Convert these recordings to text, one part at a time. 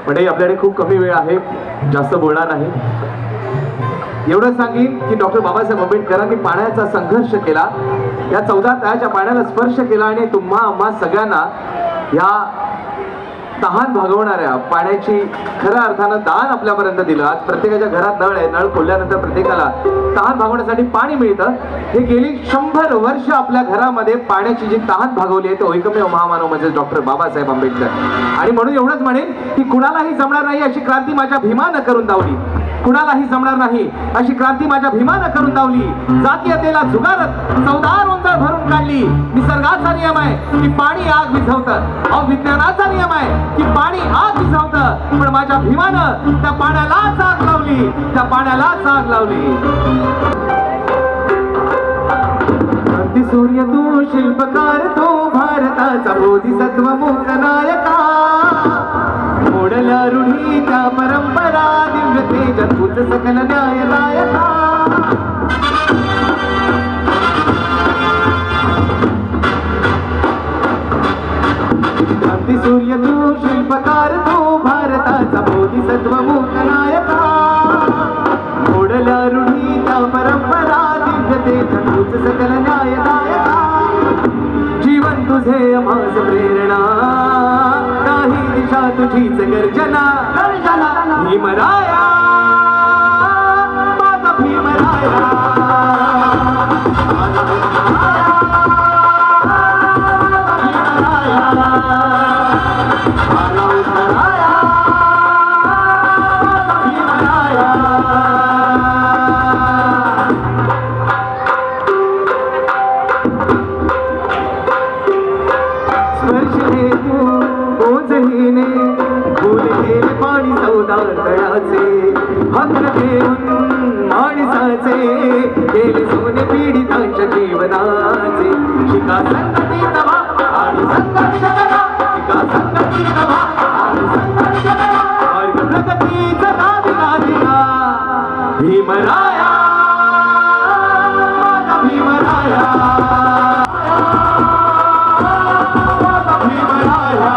म्हणजे आपल्याकडे खूप कमी वेळ आहे, जास्त बोलणार नाही. एवढं सांगेन की डॉक्टर बाबासाहेब आंबेडकरांनी पाण्याचा संघर्ष केला, या 14 तळ्याच्या पाण्याला स्पर्श केला आणि तुम्हा आम्हा सगळ्यांना या तहान भागवणाऱ्या पाण्याची खऱ्या अर्थानं दान आपल्यापर्यंत दिलं. आज प्रत्येकाच्या घरात नळ आहे, नळ खोलल्यानंतर प्रत्येकाला तहान भागवण्यासाठी पाणी मिळतं. हे गेली 100 वर्ष आपल्या घरामध्ये पाण्याची जी तहान भागवली आहे ते एकमेव महामानव म्हणजे डॉक्टर बाबासाहेब आंबेडकर. आणि म्हणून एवढंच म्हणेन की कुणालाही जमणार नाही अशी क्रांती माझ्या भीमानं करून दावली, कुणालाही जमणार नाही अशी क्रांती माझ्या भीमानं करून दावली. जातीयतेला झुगारत 14 रोंजळ भरून काढली. निसर्गाचा नियम आहे की पाणी आग विझवतं, विज्ञानाचा नियम आहे की पाणी आग विझवतं, पण माझ्या भीमानं त्या पाण्यालाच आग लावली, त्या पाण्यालाच आग लावली. क्रांती सूर्य तू, शिल्पकार तू, भारताचा बोधिसत्व मूक नायका. मोडल्या रूढी त्या परंपरा, दिव्य तेज तूच सकल न्यायदायका. क्रांती सूर्य तू, शिल्पकार तू, भारताचा बोधिसत्व मूक नायका. मोडल्या रूढी त्या परंपरा, दिव्य तेज तूच सकल न्यायदायका. जीवन तुझे माझ प्रेरणा, काही दिशा तुझीच गर्जना. भीमराया माझा भीमराया, गेले सोने पीडितांच्या जीवनाचे. शिका संघटित व्हा आणि संघर्ष करा, शिका संघटित व्हा आणि संघर्ष करा. मार्ग प्रगतीचा दाविला दिला. भीमराया माझा भीमराया, माझा भीमराया.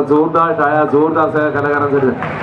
जोरदार टाळ्या, जोरदार सगळ्या कलाकारांसाठी.